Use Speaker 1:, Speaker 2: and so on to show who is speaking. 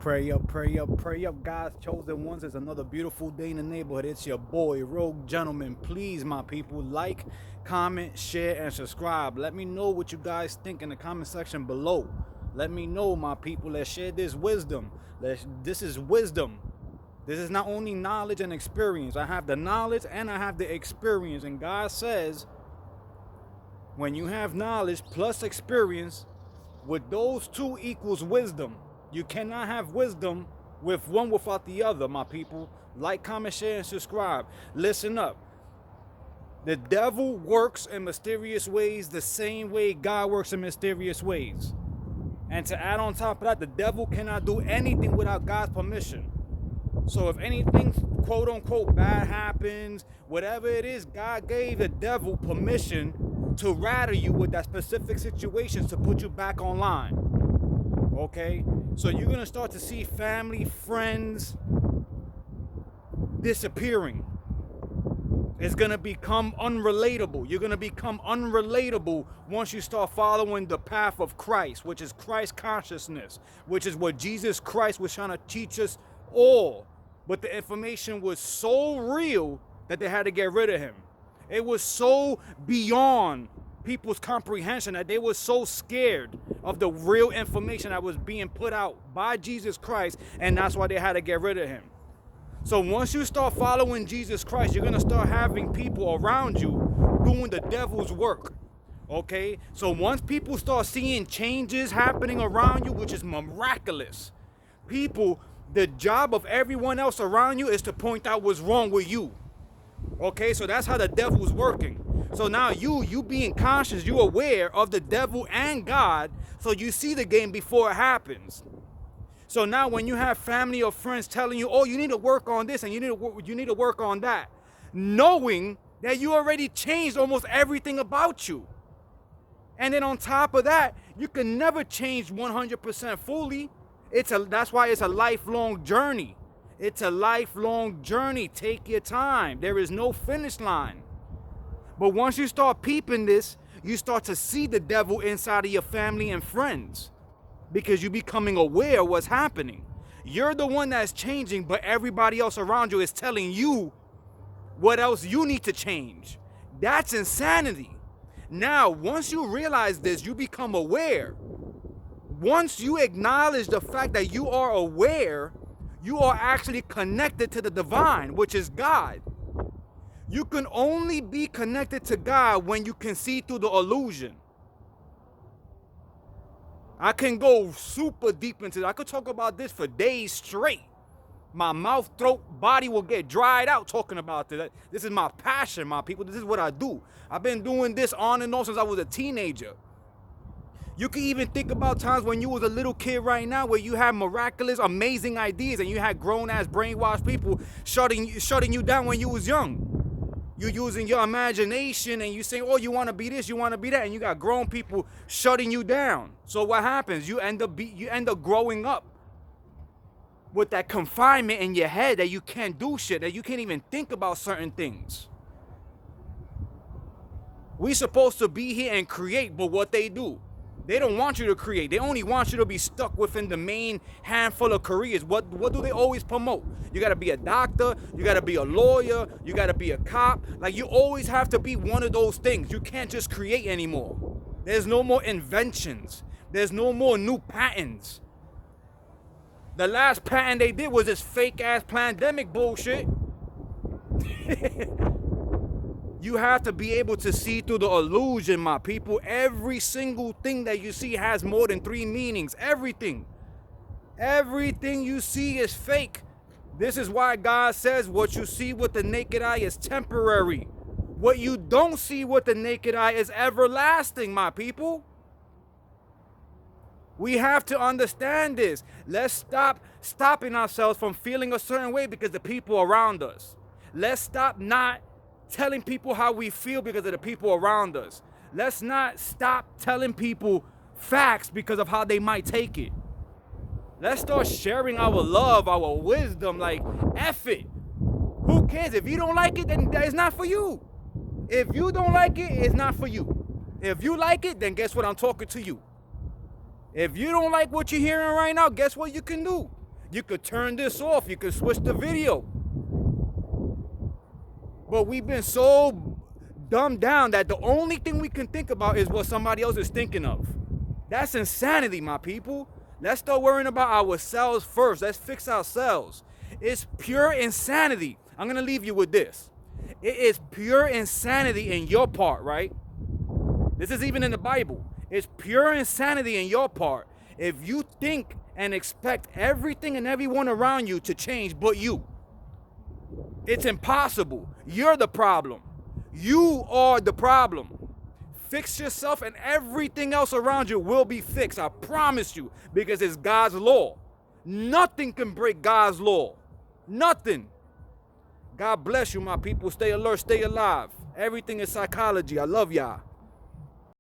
Speaker 1: Pray up, pray up, pray up, God's chosen ones. It's another beautiful day in the neighborhood. It's your boy, Rogue Gentleman. Please, my people, like, comment, share, and subscribe. Let me know what you guys think in the comment section below. Let me know, my people. Let's share this wisdom. This is wisdom. This is not only knowledge and experience. I have the knowledge and I have the experience. And God says, when you have knowledge plus experience, with those two equals wisdom. You cannot have wisdom with one without the other, my people. Like, comment, share, and subscribe. Listen up. The devil works in mysterious ways the same way God works in mysterious ways. And to add on top of that, the devil cannot do anything without God's permission. So if anything, quote unquote, bad happens, whatever it is, God gave the devil permission to rattle you with that specific situation to put you back online. Okay? So you're going to start to see family, friends disappearing. It's going to become unrelatable. You're going to become unrelatable once you start following the path of Christ, which is Christ consciousness, which is what Jesus Christ was trying to teach us all. But the information was so real that they had to get rid of him. It was so beyond people's comprehension that they were so scared of the real information that was being put out by Jesus Christ, and that's why they had to get rid of him. So once you start following Jesus Christ, you're going to start having people around you doing the devil's work. Okay? So once people start seeing changes happening around you, which is miraculous, people, the job of everyone else around you is to point out what's wrong with you. Okay? So that's how the devil's working. So now you being conscious, you aware of the devil and God, so you see the game before it happens. So now when you have family or friends telling you, oh, you need to work on this and you need to work on that, knowing that you already changed almost everything about you. And then on top of that, you can never change 100% fully. That's why it's a lifelong journey. It's a lifelong journey. Take your time. There is no finish line. But once you start peeping this, you start to see the devil inside of your family and friends because you're becoming aware of what's happening. You're the one that's changing, but everybody else around you is telling you what else you need to change. That's insanity. Now, once you realize this, you become aware. Once you acknowledge the fact that you are aware, you are actually connected to the divine, which is God. You can only be connected to God when you can see through the illusion. I can go super deep into it. I could talk about this for days straight. My mouth, throat, body will get dried out talking about this. This is my passion, my people. This is what I do. I've been doing this on and off since I was a teenager. You can even think about times when you was a little kid right now where you had miraculous, amazing ideas and you had grown-ass brainwashed people shutting you down when you was young. You're using your imagination and you saying, oh, you want to be this, you want to be that, and you got grown people shutting you down. So what happens? You end up growing up with that confinement in your head that you can't do shit, that you can't even think about certain things. We supposed to be here and create, but what they do, they don't want you to create. They only want you to be stuck within the main handful of careers. What do they always promote? You got to be a doctor. You got to be a lawyer. You got to be a cop. Like, you always have to be one of those things. You can't just create anymore. There's no more inventions. There's no more new patents. The last patent they did was this fake-ass pandemic bullshit. You have to be able to see through the illusion, my people. Every single thing that you see has more than 3 meanings. Everything. Everything you see is fake. This is why God says what you see with the naked eye is temporary. What you don't see with the naked eye is everlasting, my people. We have to understand this. Let's stop stopping ourselves from feeling a certain way because the people around us. Let's stop not telling people how we feel because of the people around us. Let's not stop telling people facts because of how they might take it. Let's start sharing our love, our wisdom, like, F it. Who cares? If you don't like it, then it's not for you. If you don't like it, it's not for you. If you like it, then guess what? I'm talking to you. If you don't like what you're hearing right now, guess what you can do? You could turn this off. You could switch the video. But we've been so dumbed down that the only thing we can think about is what somebody else is thinking of. That's insanity, my people. Let's start worrying about ourselves first. Let's fix ourselves. It's pure insanity. I'm going to leave you with this. It is pure insanity in your part, right? This is even in the Bible. It's pure insanity in your part if you think and expect everything and everyone around you to change but you. It's impossible. You're the problem. You are the problem. Fix yourself and everything else around you will be fixed. I promise you, because it's God's law. Nothing can break God's law. Nothing. God bless you, my people. Stay alert, stay alive. Everything is psychology. I love y'all.